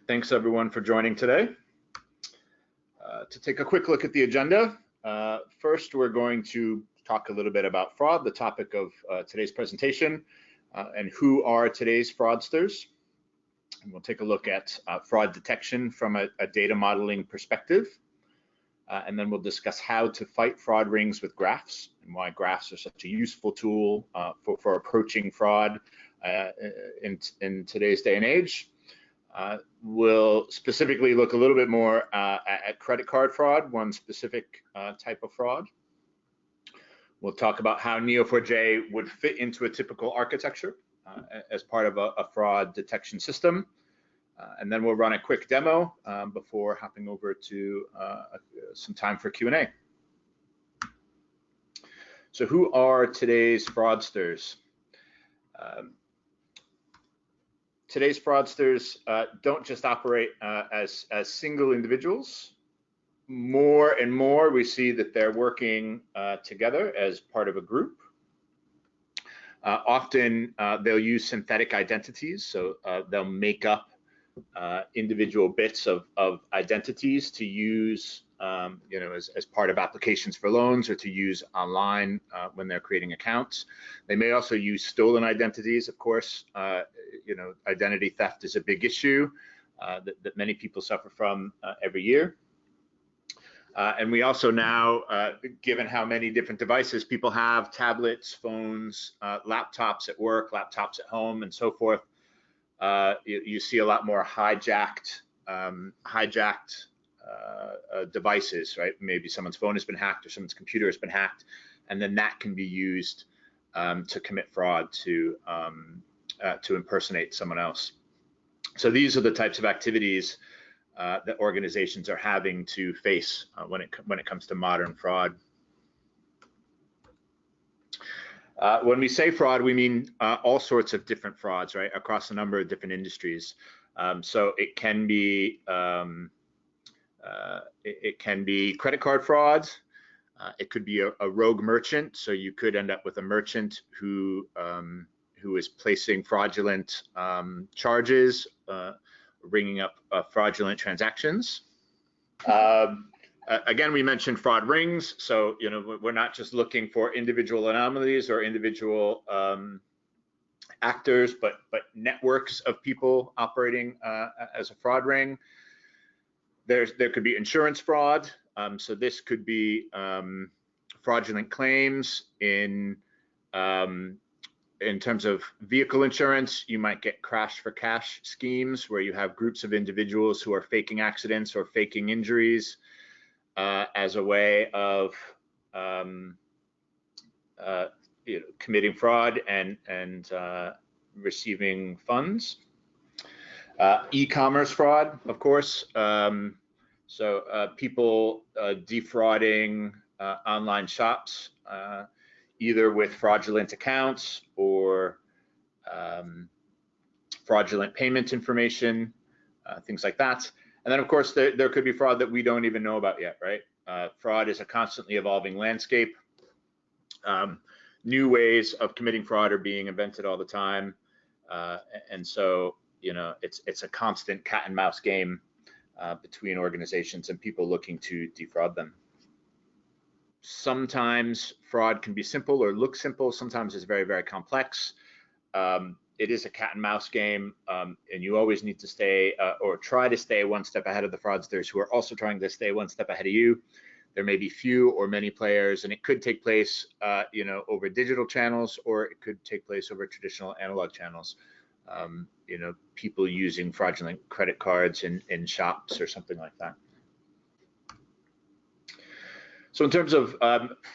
Thanks everyone for joining today. To take a quick look at the agenda, first we're going to talk a little bit about fraud, the topic of today's presentation, and who are today's fraudsters. And we'll take a look at fraud detection from a data modeling perspective. And then we'll discuss how to fight fraud rings with graphs and why graphs are such a useful tool for approaching fraud in today's day and age. We'll specifically look a little bit more at credit card fraud, one specific type of fraud. We'll talk about how Neo4j would fit into a typical architecture as part of a fraud detection system. And then we'll run a quick demo before hopping over to some time for Q&A. So who are today's fraudsters? Today's fraudsters don't just operate as single individuals. More and more we see that they're working together as part of a group. Often they'll use synthetic identities, so they'll make up individual bits of identities to use as part of applications for loans or to use online when they're creating accounts. They may also use stolen identities, of course. Identity theft is a big issue that many people suffer from every year. And we also now, given how many different devices people have, tablets, phones, laptops at work, laptops at home, and so forth, you see a lot more hijacked devices, right? Maybe someone's phone has been hacked or someone's computer has been hacked, and then that can be used to commit fraud to impersonate someone else. So these are the types of activities that organizations are having to face when it comes to modern fraud. When we say fraud, we mean all sorts of different frauds, right, across a number of different industries. So it can be credit card fraud. It could be a rogue merchant. So you could end up with a merchant who is placing fraudulent charges, bringing up fraudulent transactions. Again, we mentioned fraud rings, so we're not just looking for individual anomalies or individual actors, but networks of people operating as a fraud ring. There could be insurance fraud, so this could be fraudulent claims in terms of vehicle insurance. You might get crash for cash schemes where you have groups of individuals who are faking accidents or faking injuries as a way of committing fraud and receiving funds. E-commerce fraud, of course. So people defrauding online shops, either with fraudulent accounts or fraudulent payment information, things like that. And then, of course, there could be fraud that we don't even know about yet, right? Fraud is a constantly evolving landscape. New ways of committing fraud are being invented all the time. And so, it's a constant cat and mouse game between organizations and people looking to defraud them. Sometimes fraud can be simple or look simple. Sometimes it's very, very complex. It is a cat and mouse game, and you always need to stay or try to stay one step ahead of the fraudsters who are also trying to stay one step ahead of you. There may be few or many players, and it could take place, over digital channels, or it could take place over traditional analog channels. People using fraudulent credit cards in shops or something like that. So in terms of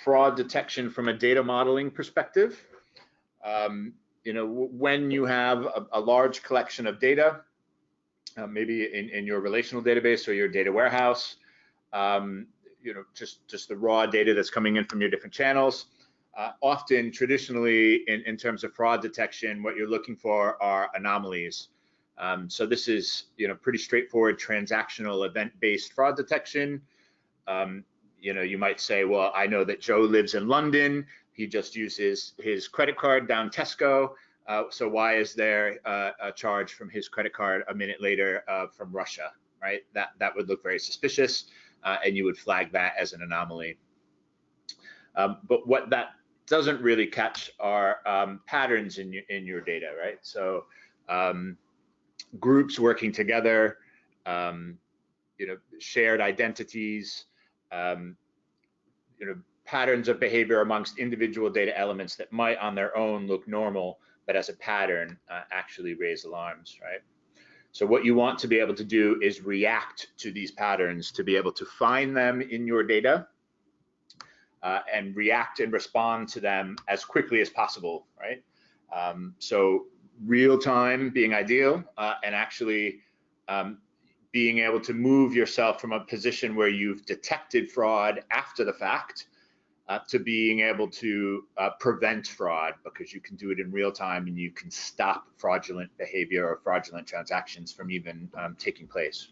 fraud detection from a data modeling perspective, when you have a large collection of data, maybe in your relational database or your data warehouse, just the raw data that's coming in from your different channels, often traditionally in terms of fraud detection, what you're looking for are anomalies. So this is pretty straightforward transactional event-based fraud detection. You might say, well, I know that Joe lives in London. He just uses his credit card down Tesco. So why is there a charge from his credit card a minute later from Russia, right? That would look very suspicious, and you would flag that as an anomaly. But what that doesn't really catch are patterns in your data, right? So groups working together, shared identities, patterns of behavior amongst individual data elements that might on their own look normal, but as a pattern actually raise alarms, right? So what you want to be able to do is react to these patterns, to be able to find them in your data and react and respond to them as quickly as possible, right? So real time being ideal, and actually being able to move yourself from a position where you've detected fraud after the fact to being able to prevent fraud, because you can do it in real time and you can stop fraudulent behavior or fraudulent transactions from even taking place.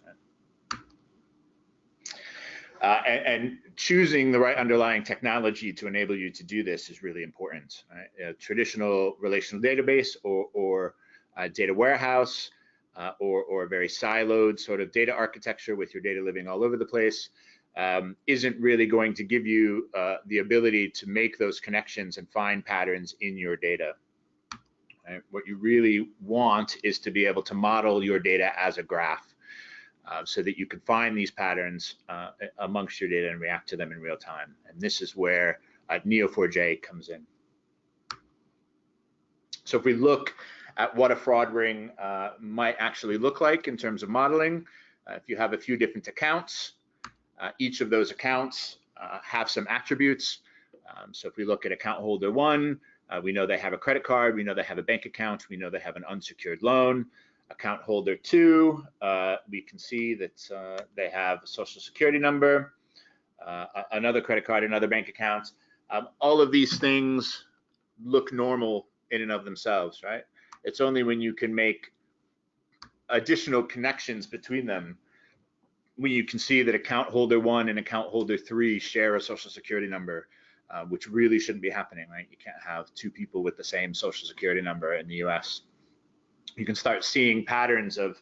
And choosing the right underlying technology to enable you to do this is really important. Right? A traditional relational database or a data warehouse or a very siloed sort of data architecture with your data living all over the place isn't really going to give you the ability to make those connections and find patterns in your data. Right? What you really want is to be able to model your data as a graph so that you can find these patterns amongst your data and react to them in real time. And this is where Neo4j comes in. So if we look at what a fraud ring might actually look like in terms of modeling, if you have a few different accounts, each of those accounts have some attributes. So if we look at account holder 1, we know they have a credit card, we know they have a bank account, we know they have an unsecured loan. Account holder 2, we can see that they have a social security number, another credit card, another bank account. All of these things look normal in and of themselves, right? It's only when you can make additional connections between them, when you can see that account holder 1 and account holder 3 share a social security number, which really shouldn't be happening, right? You can't have 2 people with the same social security number in the US. You can start seeing patterns of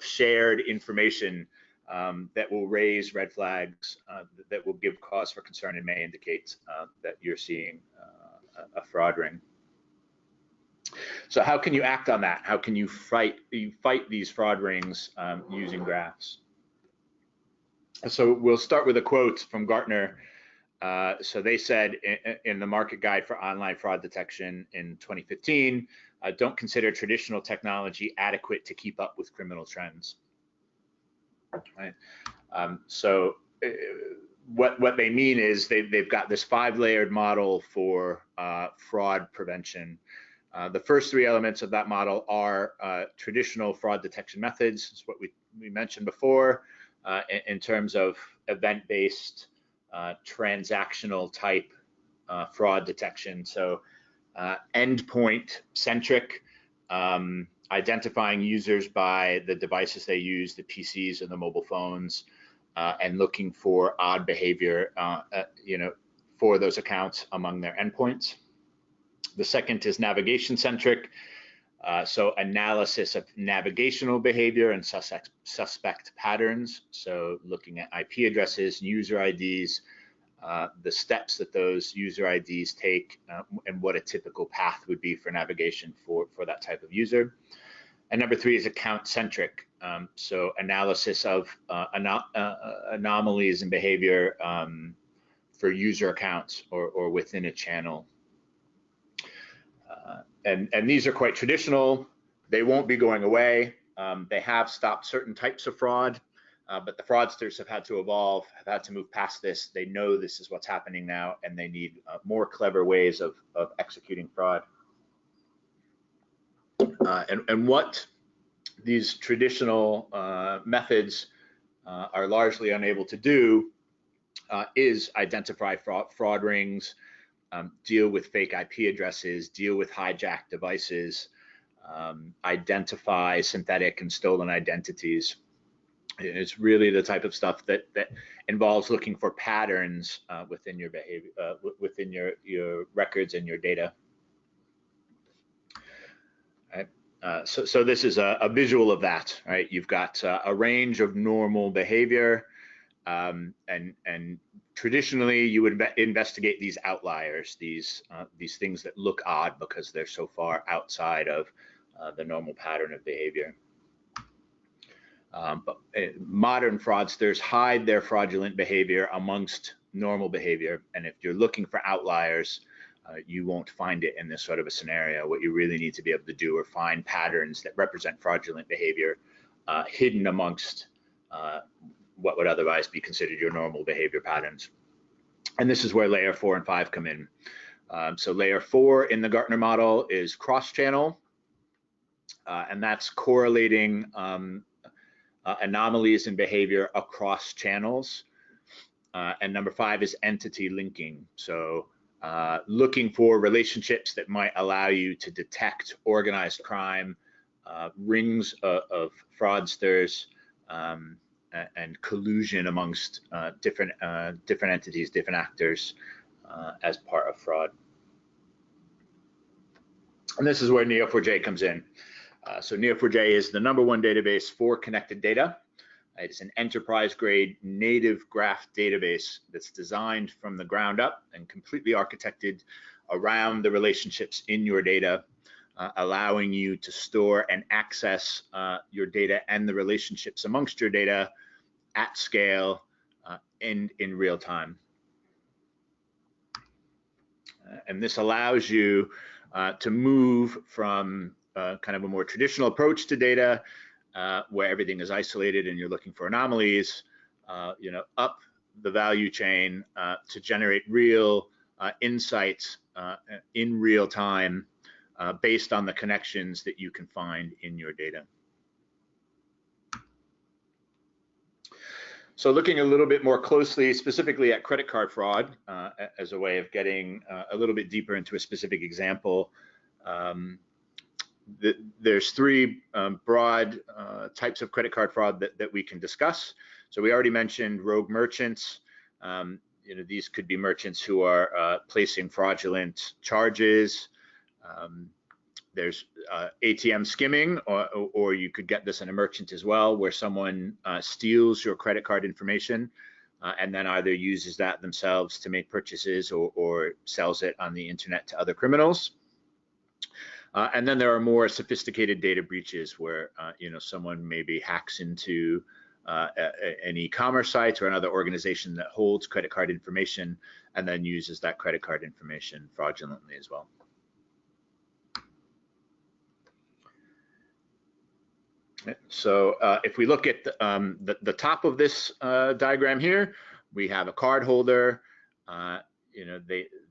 shared information that will raise red flags, that will give cause for concern and may indicate that you're seeing a fraud ring. So how can you act on that? How can you fight these fraud rings using graphs? So we'll start with a quote from Gartner. So they said in the market guide for online fraud detection in 2015, don't consider traditional technology adequate to keep up with criminal trends. Right? So what they mean is they've got this 5-layered model for fraud prevention. The first 3 elements of that model are traditional fraud detection methods. It's what we mentioned before in terms of event-based transactional type fraud detection. So endpoint centric, identifying users by the devices they use, the PCs and the mobile phones, and looking for odd behavior, for those accounts among their endpoints. The second is navigation centric, so analysis of navigational behavior and suspect patterns. So looking at IP addresses, user IDs, the steps that those user IDs take, and what a typical path would be for navigation for that type of user. And number 3 is account centric, so analysis of anomalies in behavior for user accounts or within a channel. And these are quite traditional. They won't be going away. They have stopped certain types of fraud, but the fraudsters have had to evolve, have had to move past this. They know this is what's happening now, and they need more clever ways of executing fraud. And what these traditional methods are largely unable to do is identify fraud rings, deal with fake IP addresses, deal with hijacked devices, identify synthetic and stolen identities. It's really the type of stuff that involves looking for patterns within your behavior, within your records and your data. So this is a visual of that, right? You've got a range of normal behavior, and traditionally you would investigate these outliers, these things that look odd because they're so far outside of the normal pattern of behavior. But modern fraudsters hide their fraudulent behavior amongst normal behavior, and if you're looking for outliers, you won't find it in this sort of a scenario. What you really need to be able to do are find patterns that represent fraudulent behavior hidden amongst what would otherwise be considered your normal behavior patterns. And this is where layer 4 and 5 come in. So layer 4 in the Gartner model is cross-channel, and that's correlating anomalies in behavior across channels. And number 5 is entity linking. So looking for relationships that might allow you to detect organized crime, rings of fraudsters, and collusion amongst different entities, different actors as part of fraud. And this is where Neo4j comes in. So Neo4j is the #1 database for connected data. It's an enterprise-grade native graph database that's designed from the ground up and completely architected around the relationships in your data, allowing you to store and access your data and the relationships amongst your data at scale and in real time. And this allows you to move from kind of a more traditional approach to data, where everything is isolated and you're looking for anomalies, up the value chain to generate real insights in real time based on the connections that you can find in your data. So looking a little bit more closely, specifically at credit card fraud, as a way of getting a little bit deeper into a specific example, there's 3 broad types of credit card fraud that we can discuss. So we already mentioned rogue merchants. These could be merchants who are placing fraudulent charges. There's ATM skimming, or you could get this in a merchant as well, where someone steals your credit card information and then either uses that themselves to make purchases or sells it on the internet to other criminals. And then there are more sophisticated data breaches where someone maybe hacks into an e-commerce site or another organization that holds credit card information and then uses that credit card information fraudulently as well. So if we look at the top of this diagram here, we have a card holder.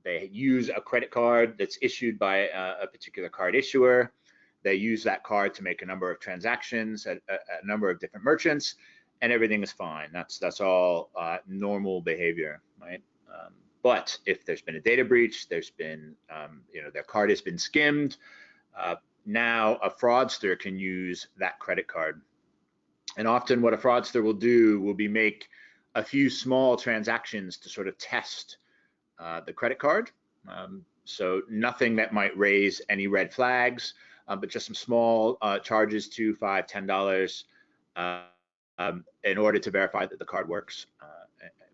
They use a credit card that's issued by a particular card issuer. They use that card to make a number of transactions at a number of different merchants, and everything is fine. That's all normal behavior, right? But if there's been a data breach, there's been, their card has been skimmed, now a fraudster can use that credit card. And often what a fraudster will do will be make a few small transactions to sort of test the credit card. So nothing that might raise any red flags, but just some small charges, $2, $5, $10, in order to verify that the card works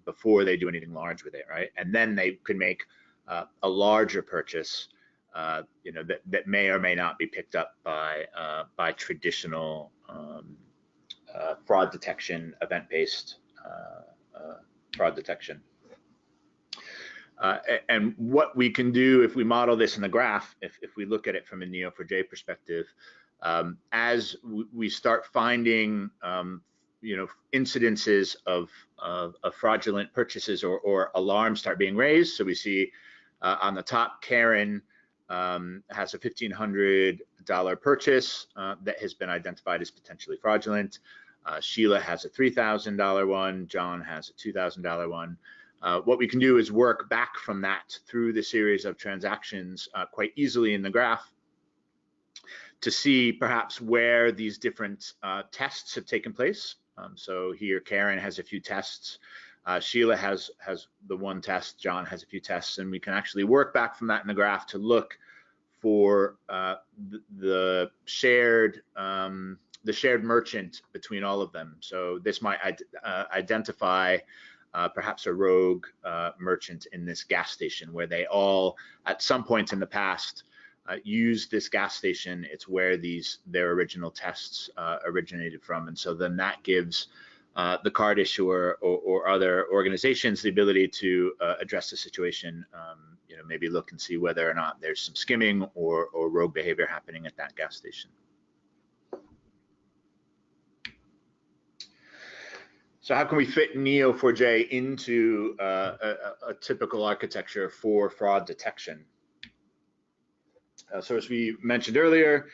before they do anything large with it, right? And then they could make a larger purchase, that may or may not be picked up by traditional fraud detection, event-based fraud detection. And what we can do if we model this in the graph, if we look at it from a Neo4j perspective, as we start finding incidences of fraudulent purchases or alarms start being raised. So we see on the top, Karen has a $1,500 purchase that has been identified as potentially fraudulent. Sheila has a $3,000 one. John has a $2,000 one. What we can do is work back from that through the series of transactions quite easily in the graph to see perhaps where these different tests have taken place. So here Karen has a few tests, Sheila has the one test, John has a few tests, and we can actually work back from that in the graph to look for the shared merchant between all of them. So this might identify perhaps a rogue merchant in this gas station where they all, at some point in the past, use this gas station. It's where their original tests originated from, and so then that gives the card issuer or other organizations the ability to address the situation. Maybe look and see whether or not there's some skimming or rogue behavior happening at that gas station. So how can we fit Neo4j into a typical architecture for fraud detection? So as we mentioned earlier,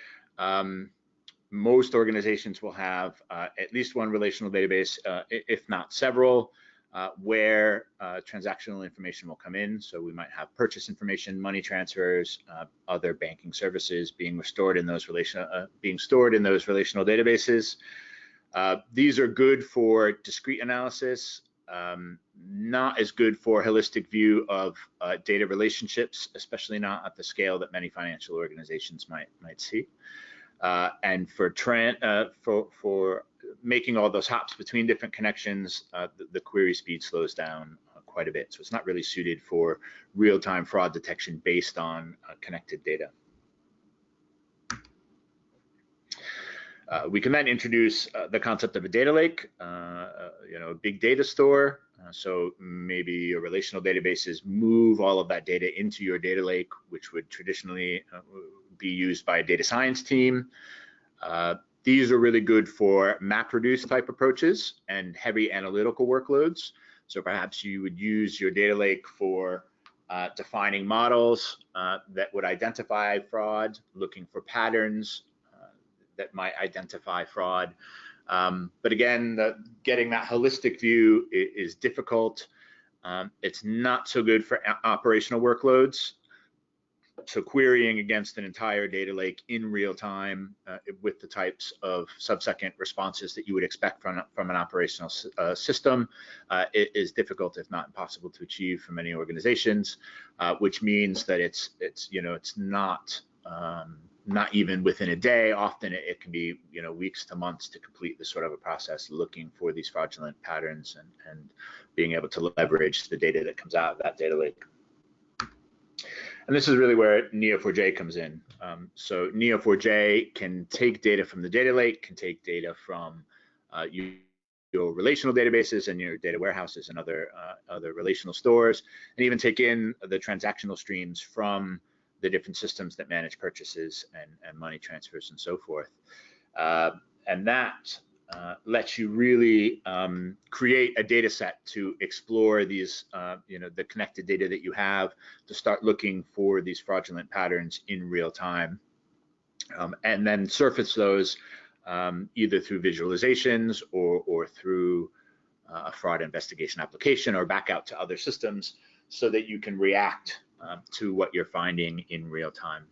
most organizations will have at least one relational database, if not several, where transactional information will come in. So we might have purchase information, money transfers, other banking services being stored in those relational databases. These are good for discrete analysis, not as good for holistic view of data relationships, especially not at the scale that many financial organizations might see. And for making all those hops between different connections, the query speed slows down quite a bit. So it's not really suited for real-time fraud detection based on connected data. We can then introduce the concept of a data lake, a big data store. So maybe your relational databases move all of that data into your data lake, which would traditionally be used by a data science team. These are really good for MapReduce type approaches and heavy analytical workloads. So perhaps you would use your data lake for defining models that would identify fraud, looking for patterns that might identify fraud. But again, getting that holistic view is difficult. It's not so good for operational workloads. So querying against an entire data lake in real time with the types of sub-second responses that you would expect from an operational system is difficult, if not impossible, to achieve for many organizations, which means that it's not even within a day. Often it can be weeks to months to complete this sort of a process, looking for these fraudulent patterns and being able to leverage the data that comes out of that data lake. And this is really where Neo4j comes in. So Neo4j can take data from the data lake, can take data from your relational databases and your data warehouses and other relational stores, and even take in the transactional streams from the different systems that manage purchases and money transfers and so forth. And that lets you really create a data set to explore these, the connected data that you have, to start looking for these fraudulent patterns in real time, and then surface those either through visualizations or through a fraud investigation application, or back out to other systems so that you can react to what you're finding in real time.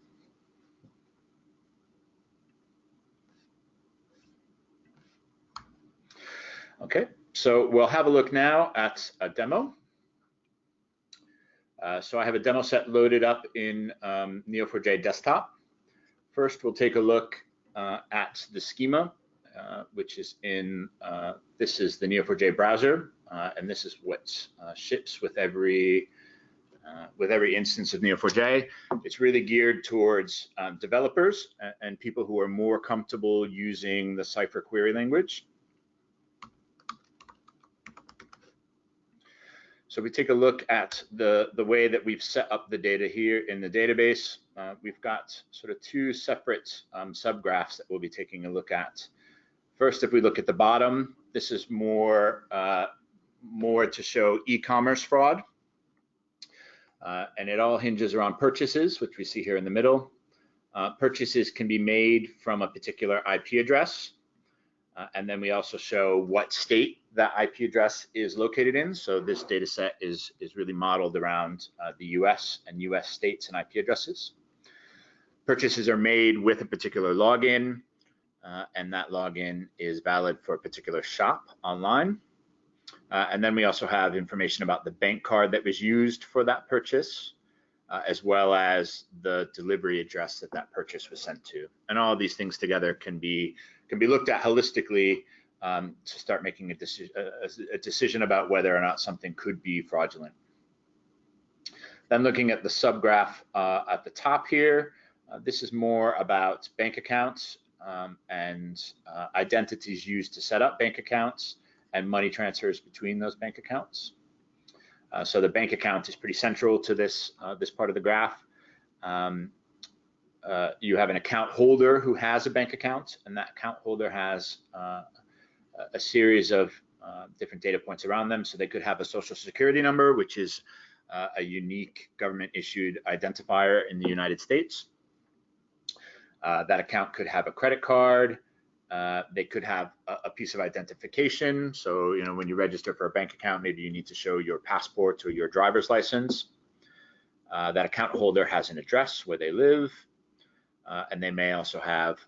Okay, so we'll have a look now at a demo. So I have a demo set loaded up in Neo4j desktop. First, we'll take a look at the schema, which is in, this is the Neo4j browser, and this is what ships with every instance of Neo4j. It's really geared towards developers and people who are more comfortable using the Cypher query language. So we take a look at the way that we've set up the data here in the database. We've got sort of two separate subgraphs that we'll be taking a look at. First, if we look at the bottom, this is more to show e-commerce fraud. And it all hinges around purchases, which we see here in the middle. Purchases can be made from a particular IP address. And then we also show what state that IP address is located in. So this data set is really modeled around the US and US states and IP addresses. Purchases are made with a particular login, and that login is valid for a particular shop online. And then we also have information about the bank card that was used for that purchase, as well as the delivery address that that purchase was sent to. And all of these things together can be looked at holistically to start making a decision about whether or not something could be fraudulent. Then looking at the subgraph at the top here, this is more about bank accounts and identities used to set up bank accounts and money transfers between those bank accounts. So the bank account is pretty central to this part of the graph. You have an account holder who has a bank account, and that account holder has a series of different data points around them. So they could have a social security number, which is a unique government issued identifier in the United States. That account could have a credit card. They could have a piece of identification. So, you know, when you register for a bank account, maybe you need to show your passport or your driver's license. That account holder has an address where they live. And they may also have,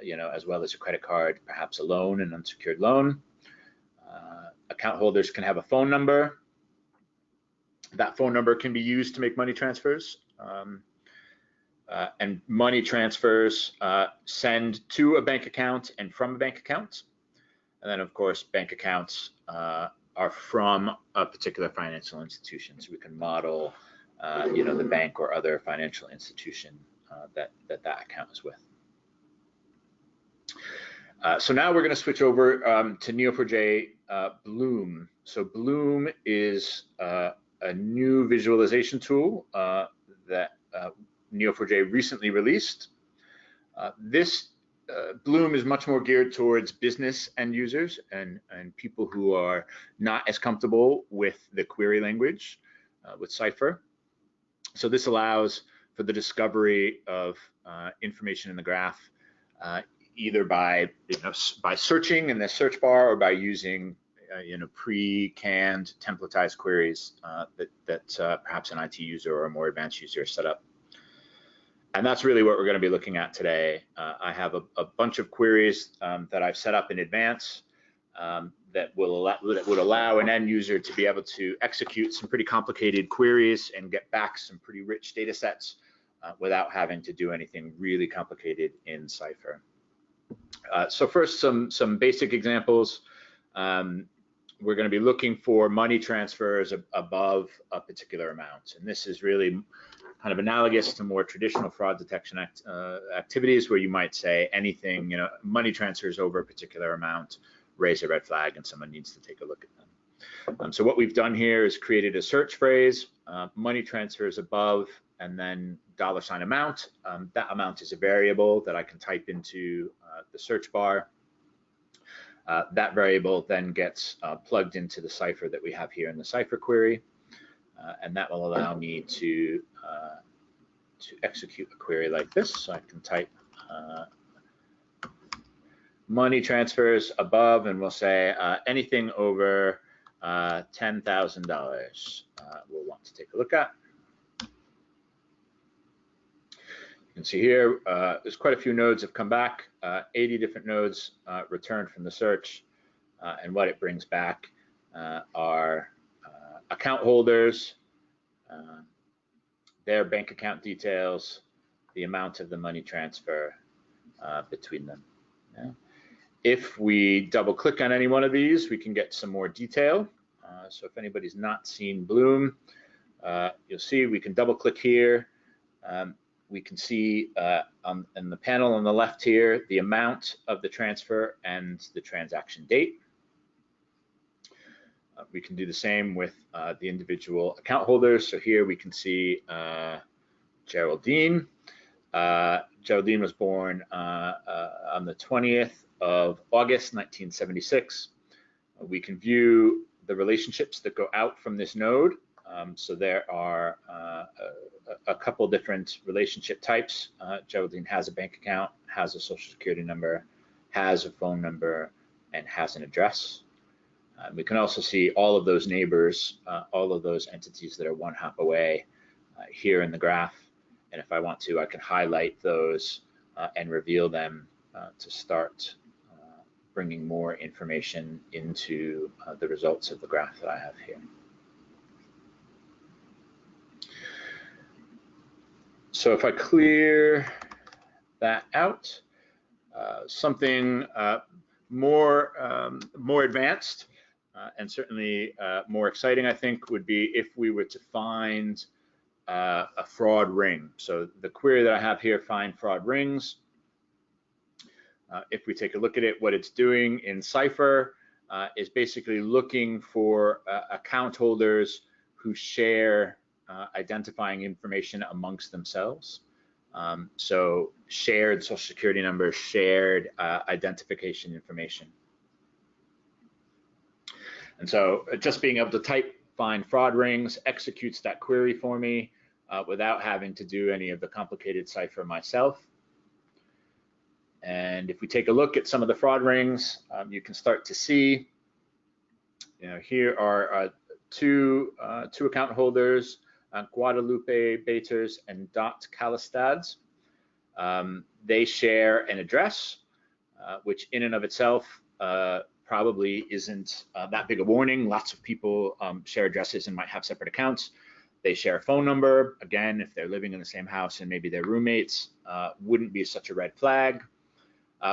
you know, as well as a credit card, perhaps a loan, an unsecured loan. Account holders can have a phone number. That phone number can be used to make money transfers. And money transfers send to a bank account and from a bank account. And then, of course, bank accounts are from a particular financial institution. So we can model, you know, the bank or other financial institution that account is with. So now we're going to switch over to Neo4j Blum. So Blum is a new visualization tool that Neo4j recently released. This Blum is much more geared towards business end users and people who are not as comfortable with the query language, with Cypher. So this allows for the discovery of information in the graph, either by by searching in the search bar or by using pre-canned templatized queries that perhaps an IT user or a more advanced user set up. And that's really what we're going to be looking at today. I have a bunch of queries that I've set up in advance that would allow an end user to be able to execute some pretty complicated queries and get back some pretty rich data sets without having to do anything really complicated in Cypher. So first, some basic examples. We're going to be looking for money transfers above a particular amount, and this is really kind of analogous to more traditional fraud detection activities, where you might say anything, money transfers over a particular amount, raise a red flag, and someone needs to take a look at them. So what we've done here is created a search phrase, money transfers above, and then $amount. That amount is a variable that I can type into the search bar. That variable then gets plugged into the Cypher that we have here in the Cypher query, and that will allow me to execute a query like this. So I can type money transfers above, and we'll say anything over $10,000 we'll want to take a look at. You can see here, there's quite a few nodes have come back, 80 different nodes returned from the search, and what it brings back are account holders, their bank account details, the amount of the money transfer between them. Yeah. If we double click on any one of these, we can get some more detail. So if anybody's not seen Blum, you'll see we can double click here. We can see in the panel on the left here the amount of the transfer and the transaction date. We can do the same with the individual account holders. So here we can see Geraldine. Geraldine was born on the 20th of August, 1976. We can view the relationships that go out from this node. So there are a couple different relationship types. Geraldine has a bank account, has a social security number, has a phone number, and has an address. We can also see all of those neighbors, all of those entities that are one hop away here in the graph. And if I want to, I can highlight those and reveal them to start bringing more information into the results of the graph that I have here. So if I clear that out, something more advanced and certainly more exciting, I think, would be if we were to find a fraud ring. So the query that I have here, find fraud rings. If we take a look at it, what it's doing in Cypher is basically looking for account holders who share identifying information amongst themselves. So shared social security numbers, shared identification information. And so just being able to type find fraud rings executes that query for me without having to do any of the complicated Cypher myself. And if we take a look at some of the fraud rings, you can start to see, here are two account holders, Guadalupe Baters and Dot Calistads. They share an address, which in and of itself probably isn't that big a warning. Lots of people share addresses and might have separate accounts. They share a phone number. Again, if they're living in the same house and maybe they're roommates, wouldn't be such a red flag.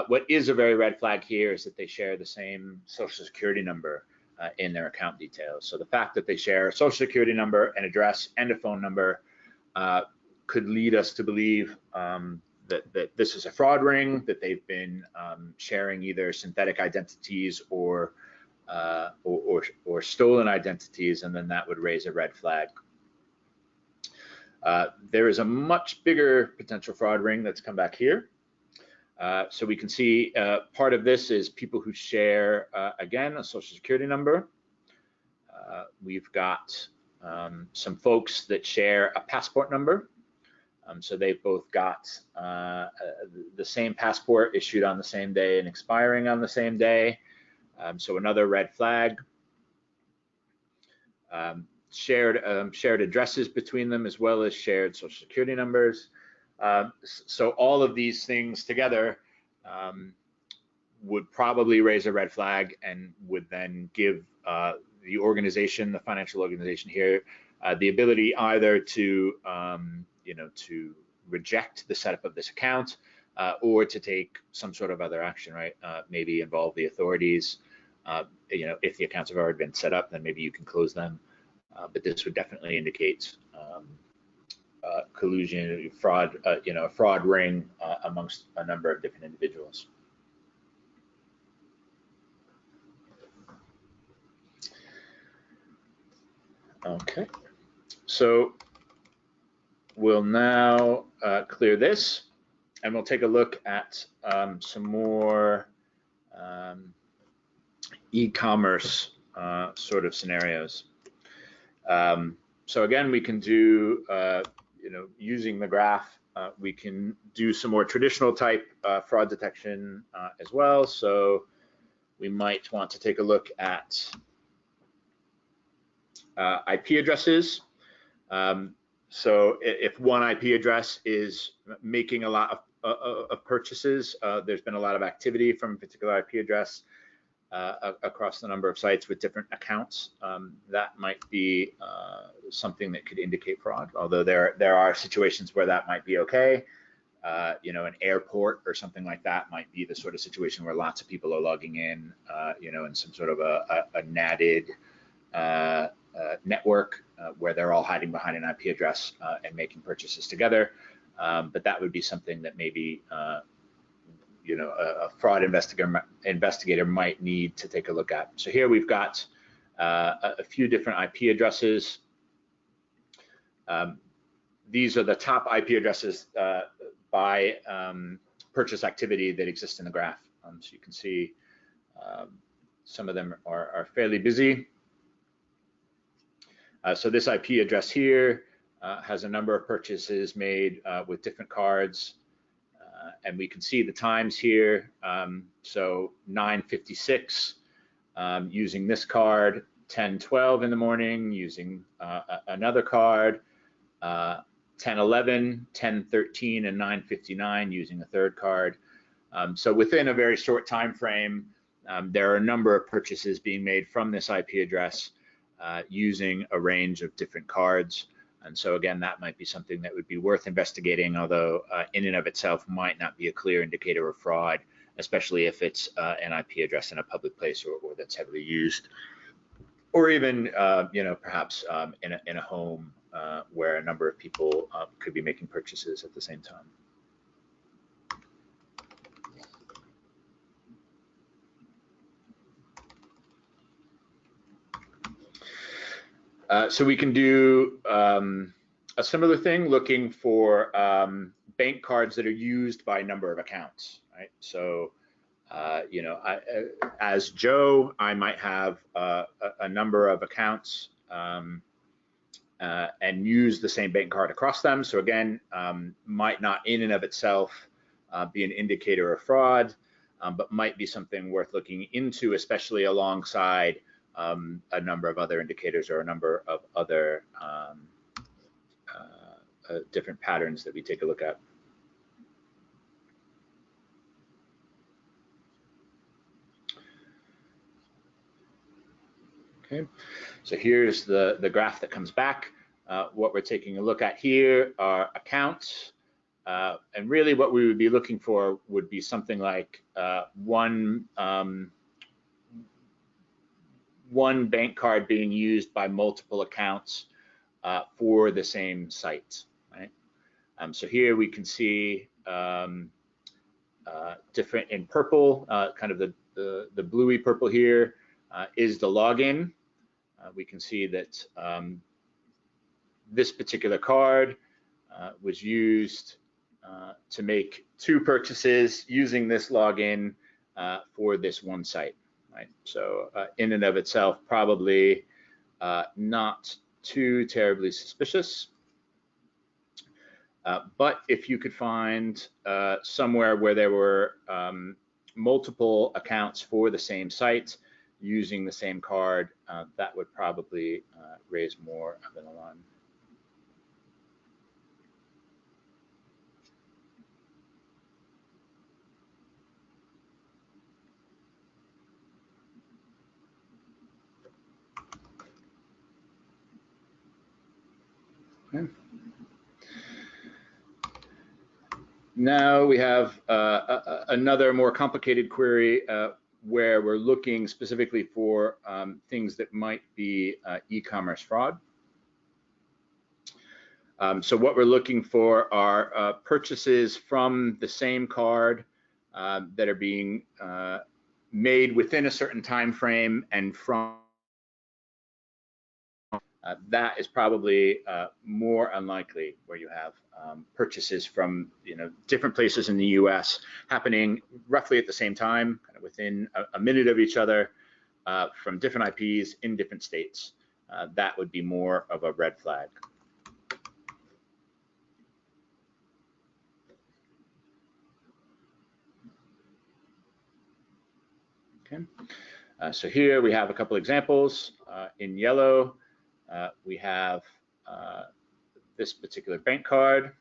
What is a very red flag here is that they share the same social security number in their account details. So the fact that they share a social security number, an address, and a phone number could lead us to believe that this is a fraud ring, that they've been sharing either synthetic identities or stolen identities, and then that would raise a red flag. There is a much bigger potential fraud ring that's come back here. So we can see part of this is people who share, again, a social security number. We've got some folks that share a passport number. So they've both got the same passport issued on the same day and expiring on the same day. So another red flag. Shared addresses between them, as well as shared social security numbers. So all of these things together would probably raise a red flag and would then give the organization, the financial organization here, the ability either to to reject the setup of this account or to take some sort of other action, right? Maybe involve the authorities. If the accounts have already been set up, then maybe you can close them. But this would definitely indicate collusion, fraud, a fraud ring amongst a number of different individuals. Okay, so we'll now clear this, and we'll take a look at some more e-commerce sort of scenarios. So again, we can do, using the graph, we can do some more traditional type fraud detection as well. So we might want to take a look at IP addresses. So if one IP address is making a lot of purchases, there's been a lot of activity from a particular IP address across the number of sites with different accounts. That might be something that could indicate fraud, although there are situations where that might be okay. An airport or something like that might be the sort of situation where lots of people are logging in, in some sort of a natted network where they're all hiding behind an IP address and making purchases together. But that would be something that maybe a fraud investigator might need to take a look at. So here we've got a few different IP addresses. These are the top IP addresses by purchase activity that exist in the graph. So you can see some of them are fairly busy. So this IP address here has a number of purchases made with different cards. And we can see the times here. So 9:56 using this card, 10:12 in the morning using another card, 10:11, 10:13, and 9:59 using a third card. So within a very short time frame, there are a number of purchases being made from this IP address using a range of different cards. And so again, that might be something that would be worth investigating, although in and of itself might not be a clear indicator of fraud, especially if it's an IP address in a public place or that's heavily used, or even perhaps in a home where a number of people could be making purchases at the same time. So we can do a similar thing, looking for bank cards that are used by a number of accounts, right? So, as Joe, I might have a number of accounts and use the same bank card across them. So again, might not in and of itself be an indicator of fraud, but might be something worth looking into, especially alongside a number of other indicators or a number of other different patterns that we take a look at. Okay, so here's the graph that comes back. What we're taking a look at here are accounts, and really what we would be looking for would be something like one bank card being used by multiple accounts for the same site, right? So here we can see different in purple, kind of the bluey purple here is the login. We can see that this particular card was used to make 2 purchases using this login for this one site, right? So in and of itself, probably not too terribly suspicious. But if you could find somewhere where there were multiple accounts for the same site using the same card, that would probably raise more of an alarm. Okay. Now we have another more complicated query where we're looking specifically for things that might be e-commerce fraud. So what we're looking for are purchases from the same card that are being made within a certain time frame and from that is probably more unlikely, where you have purchases from different places in the U.S. happening roughly at the same time, kind of within a minute of each other, from different IPs in different states. That would be more of a red flag. Okay. So here we have a couple examples. In yellow, we have this particular bank card.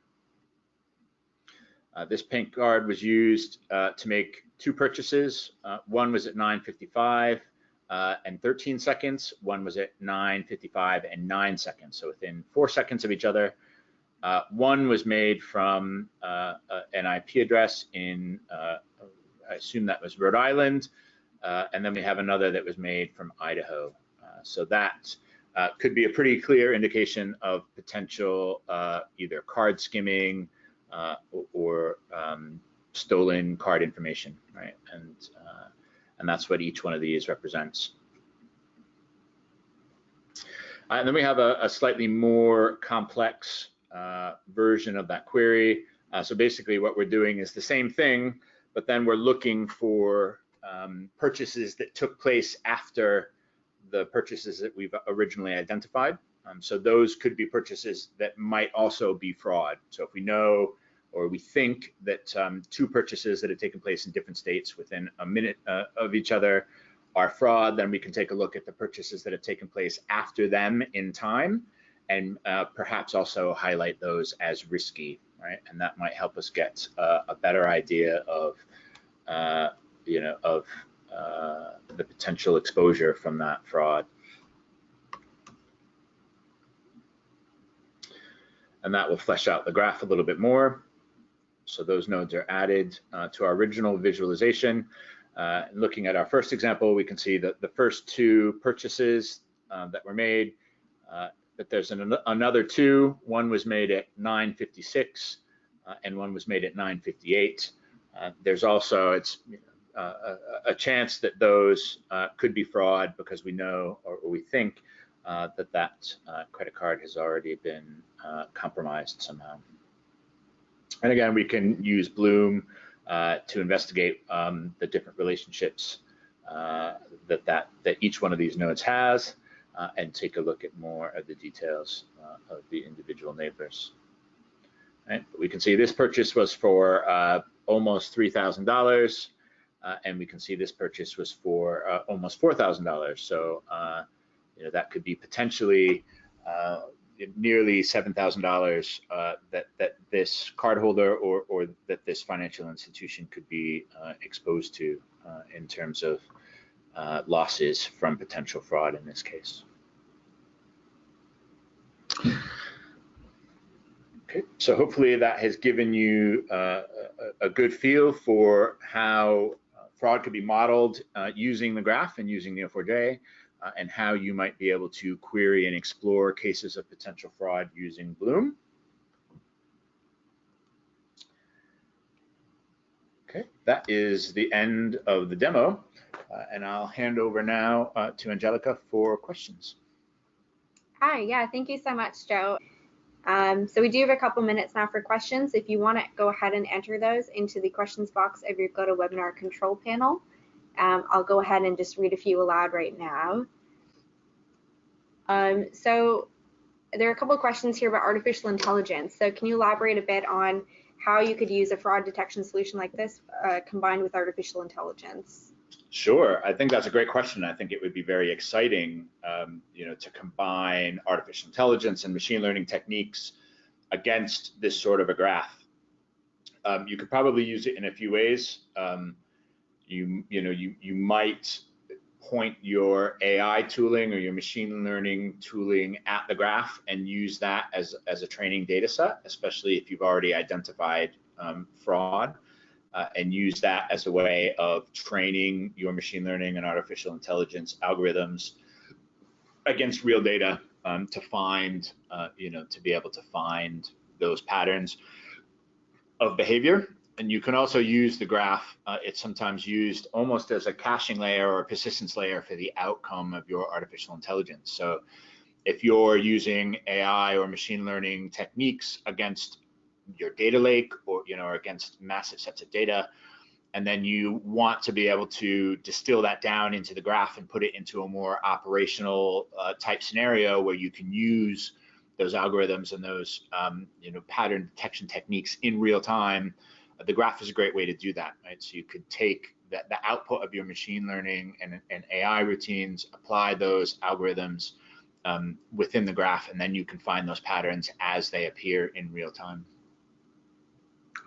This bank card was used to make 2 purchases. One was at 9:55 and 13 seconds. One was at 9:55 and 9 seconds. So within 4 seconds of each other. One was made from an IP address in, I assume that was Rhode Island. And then we have another that was made from Idaho. So that could be a pretty clear indication of potential either card skimming or stolen card information, right? And that's what each one of these represents. And then we have a slightly more complex version of that query. So basically what we're doing is the same thing, but then we're looking for purchases that took place after the purchases that we've originally identified. So those could be purchases that might also be fraud. So if we know or we think that 2 purchases that have taken place in different states within a minute of each other are fraud, then we can take a look at the purchases that have taken place after them in time and perhaps also highlight those as risky, right? And that might help us get a better idea of the potential exposure from that fraud. and that will flesh out the graph a little bit more. So those nodes are added to our original visualization. Looking at our first example, we can see that the first two purchases that were made, that there's another two. One was made at 9:56 and one was made at 9:58. There's also a chance that those could be fraud, because we know, or we think, that credit card has already been compromised somehow. And again, we can use Blum to investigate the different relationships that each one of these nodes has, and take a look at more of the details of the individual neighbors. Right? We can see this purchase was for almost $3,000, and we can see this purchase was for almost $4,000. So that could be potentially nearly $7,000 that this cardholder or that this financial institution could be exposed to in terms of losses from potential fraud in this case. Okay, so hopefully that has given you a good feel for how fraud could be modeled using the graph and using Neo4j, and how you might be able to query and explore cases of potential fraud using Blum. Okay, that is the end of the demo, and I'll hand over now to Angelica for questions. Hi, yeah, thank you so much, Joe. So we do have a couple minutes now for questions. If you want to go ahead and enter those into the questions box of your GoToWebinar control panel. I'll go ahead and just read a few aloud right now. So there are a couple of questions here about artificial intelligence. So can you elaborate a bit on how you could use a fraud detection solution like this combined with artificial intelligence? Sure, I think that's a great question. I think it would be very exciting, to combine artificial intelligence and machine learning techniques against this sort of a graph. You could probably use it in a few ways. You might point your AI tooling or your machine learning tooling at the graph and use that as a training data set, especially if you've already identified fraud, and use that as a way of training your machine learning and artificial intelligence algorithms against real data to find, to be able to find those patterns of behavior. And you can also use the graph. It's sometimes used almost as a caching layer or a persistence layer for the outcome of your artificial intelligence. So if you're using AI or machine learning techniques against your data lake, or against massive sets of data, and then you want to be able to distill that down into the graph and put it into a more operational type scenario where you can use those algorithms and those pattern detection techniques in real time, the graph is a great way to do that, right? So you could take the output of your machine learning and AI routines, apply those algorithms within the graph, and then you can find those patterns as they appear in real time.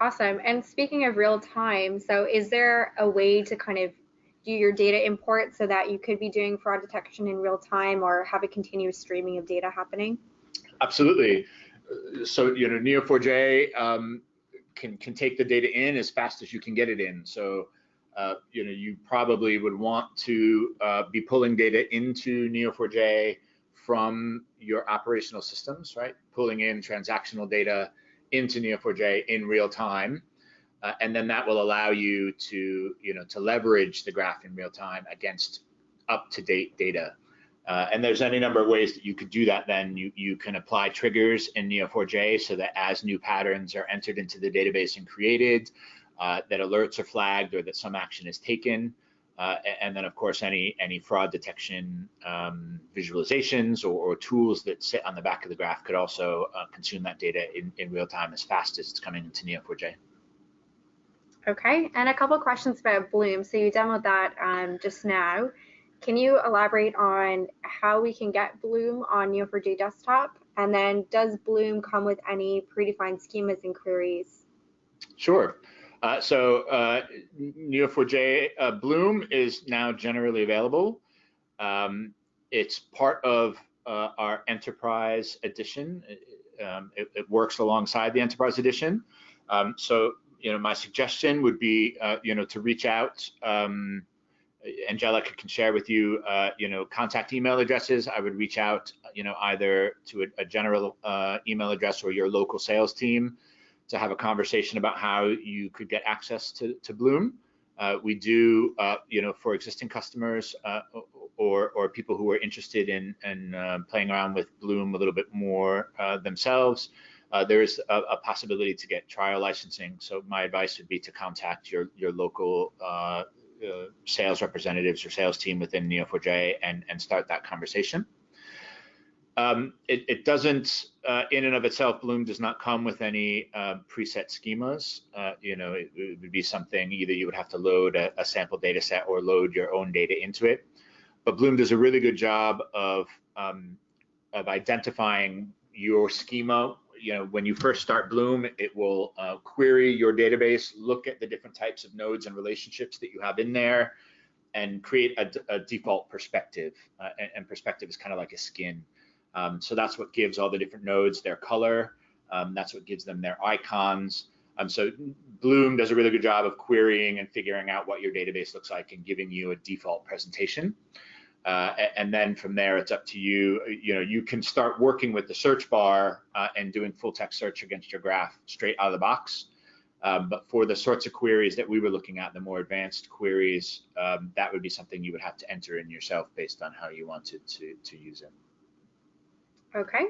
Awesome. And speaking of real time, so is there a way to kind of do your data import so that you could be doing fraud detection in real time, or have a continuous streaming of data happening? Absolutely. So Neo4j can take the data in as fast as you can get it in. So you probably would want to be pulling data into Neo4j from your operational systems, right? Pulling in transactional data into Neo4j in real time, and then that will allow you to leverage the graph in real time against up-to-date data. And there's any number of ways that you could do that. Then you can apply triggers in Neo4j so that as new patterns are entered into the database and created, that alerts are flagged or that some action is taken. And then, of course, any fraud detection visualizations or tools that sit on the back of the graph could also consume that data in real time as fast as it's coming into Neo4j. Okay, and a couple questions about Blum. So you demoed that just now. Can you elaborate on how we can get Blum on Neo4j desktop? And then does Blum come with any predefined schemas and queries? Sure. So Neo4j Blum is now generally available. It's part of our enterprise edition. it works alongside the Enterprise Edition. So my suggestion would be to reach out. Angelica can share with you, contact email addresses. I would reach out, either to a general email address or your local sales team to have a conversation about how you could get access to Blum. We do, for existing customers or people who are interested in playing around with Blum a little bit more themselves, there is a possibility to get trial licensing. So my advice would be to contact your local sales representatives or sales team within Neo4j and start that conversation. It doesn't, in and of itself, Blum does not come with any preset schemas. It would be something either you would have to load a sample data set or load your own data into it. But Blum does a really good job of identifying your schema. When you first start Blum, it will query your database, look at the different types of nodes and relationships that you have in there, and create a default perspective. And perspective is kind of like a skin. So that's what gives all the different nodes their color. That's what gives them their icons. So Blum does a really good job of querying and figuring out what your database looks like and giving you a default presentation. And then from there, it's up to you. You can start working with the search bar and doing full text search against your graph straight out of the box. But for the sorts of queries that we were looking at, the more advanced queries, that would be something you would have to enter in yourself based on how you wanted to use it. Okay.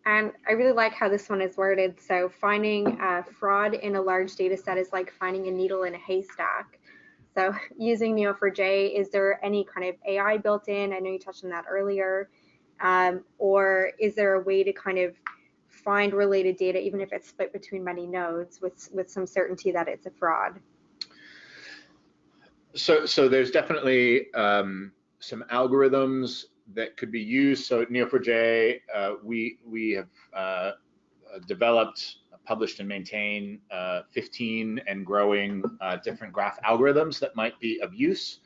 And I really like how this one is worded. So finding fraud in a large data set is like finding a needle in a haystack. So using Neo4j, is there any kind of AI built in? I know you touched on that earlier. Or is there a way to kind of find related data, even if it's split between many nodes, with some certainty that it's a fraud? So there's definitely some algorithms that could be used. So at Neo4j, we have developed, published, and maintain 15 and growing different graph algorithms that might be of use.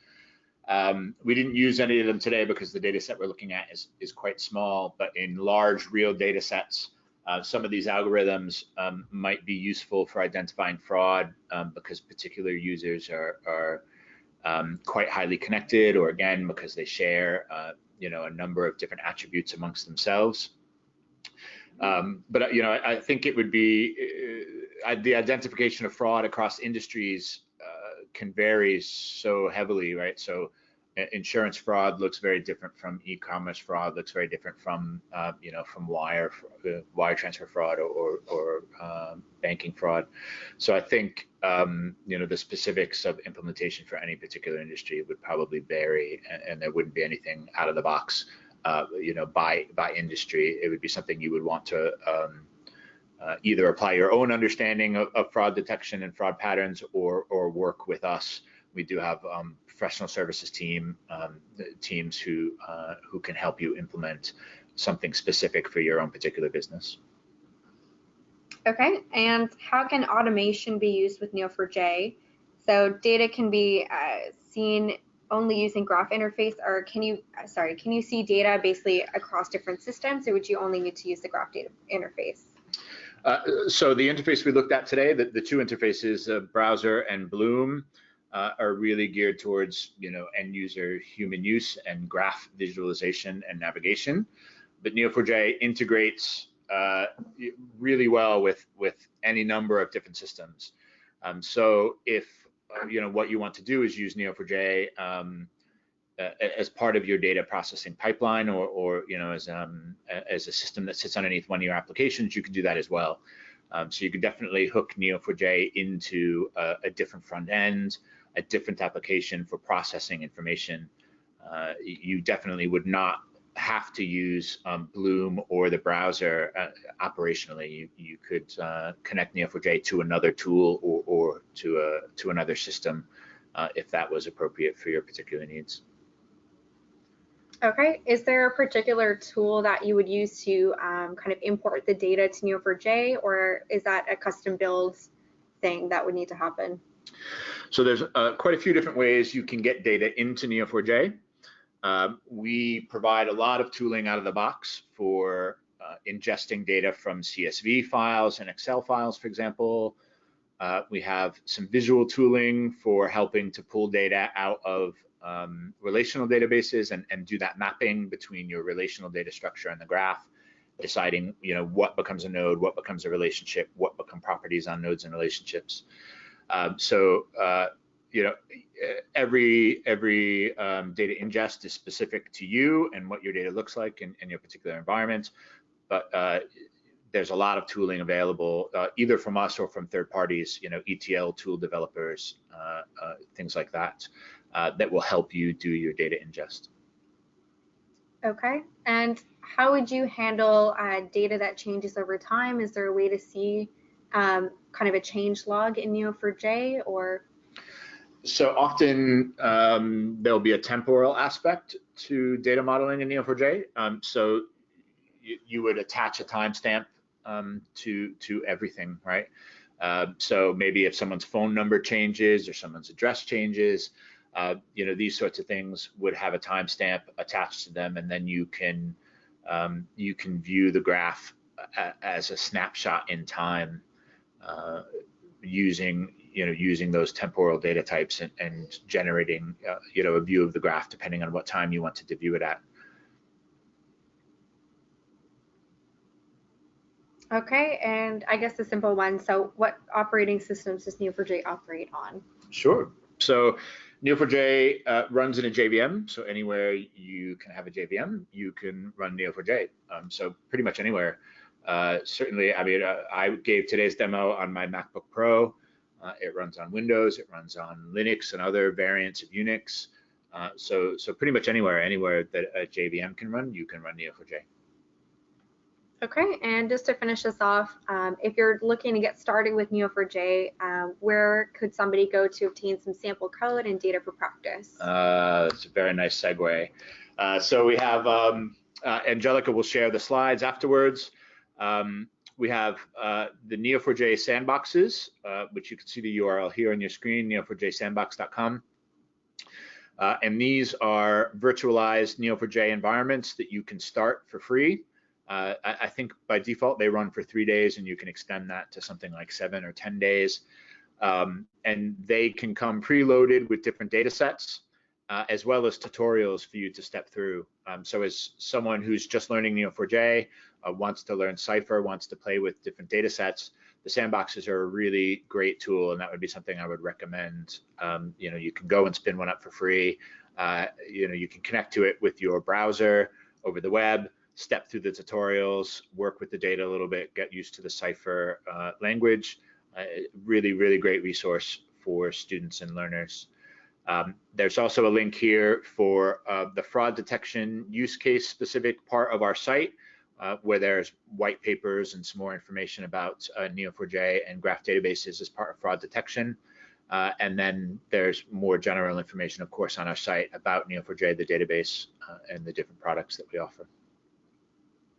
We didn't use any of them today because the data set we're looking at is quite small, but in large real data sets, some of these algorithms might be useful for identifying fraud because particular users are quite highly connected, or again, because they share a number of different attributes amongst themselves. But I think it would be the identification of fraud across industries can vary so heavily, right? So insurance fraud looks very different from e-commerce fraud, looks very different from from wire transfer fraud or banking fraud. So I think the specifics of implementation for any particular industry would probably vary, and there wouldn't be anything out of the box by industry. It would be something you would want to either apply your own understanding of fraud detection and fraud patterns, or work with us. We do have professional services teams who can help you implement something specific for your own particular business. Okay, and how can automation be used with Neo4j? So data can be seen only using graph interface, or can you see data basically across different systems, or would you only need to use the graph data interface? So the interface we looked at today, the two interfaces, browser and Blum, are really geared towards end user human use and graph visualization and navigation. But Neo4j integrates really well with any number of different systems. So if what you want to do is use Neo4j as part of your data processing pipeline, or as a system that sits underneath one of your applications, you can do that as well. So you could definitely hook Neo4j into a different front end, a different application for processing information. You definitely would not have to use Blum or the browser operationally. You could connect Neo4j to another tool or to another system if that was appropriate for your particular needs. Okay, is there a particular tool that you would use to kind of import the data to Neo4j, or is that a custom build thing that would need to happen? So there's quite a few different ways you can get data into Neo4j. We provide a lot of tooling out of the box for ingesting data from CSV files and Excel files, for example. We have some visual tooling for helping to pull data out of relational databases and do that mapping between your relational data structure and the graph, deciding, what becomes a node, what becomes a relationship, what become properties on nodes and relationships. Every data ingest is specific to you and what your data looks like in your particular environment, but there's a lot of tooling available, either from us or from third parties, ETL tool developers, things like that, that will help you do your data ingest. Okay, and how would you handle data that changes over time? Is there a way to see kind of a change log in Neo4j, or? So often there'll be a temporal aspect to data modeling in Neo4j. So you would attach a timestamp to everything, right? So maybe if someone's phone number changes or someone's address changes, these sorts of things would have a timestamp attached to them, and then you can view the graph as a snapshot in time using those temporal data types and generating a view of the graph depending on what time you wanted to view it at. Okay, and I guess a simple one. So what operating systems does Neo4j operate on? Sure. So Neo4j runs in a JVM. So anywhere you can have a JVM, you can run Neo4j. So pretty much anywhere. Certainly, I gave today's demo on my MacBook Pro. It runs on Windows. It runs on Linux and other variants of Unix. So pretty much anywhere that a JVM can run, you can run Neo4j. Okay, and just to finish this off, if you're looking to get started with Neo4j, where could somebody go to obtain some sample code and data for practice? It's a very nice segue. So we have, Angelica will share the slides afterwards. We have the Neo4j sandboxes, which you can see the URL here on your screen, neo4jsandbox.com. And these are virtualized Neo4j environments that you can start for free. I think by default they run for 3 days, and you can extend that to something like 7 or 10 days. And they can come preloaded with different data sets, as well as tutorials for you to step through. So as someone who's just learning Neo4j, wants to learn Cypher, wants to play with different data sets, the sandboxes are a really great tool, and that would be something I would recommend. You can go and spin one up for free. You can connect to it with your browser over the web, step through the tutorials, work with the data a little bit, get used to the Cypher language. Really, really great resource for students and learners. There's also a link here for the fraud detection use case specific part of our site, where there's white papers and some more information about Neo4j and graph databases as part of fraud detection. And then there's more general information, of course, on our site about Neo4j, the database, and the different products that we offer.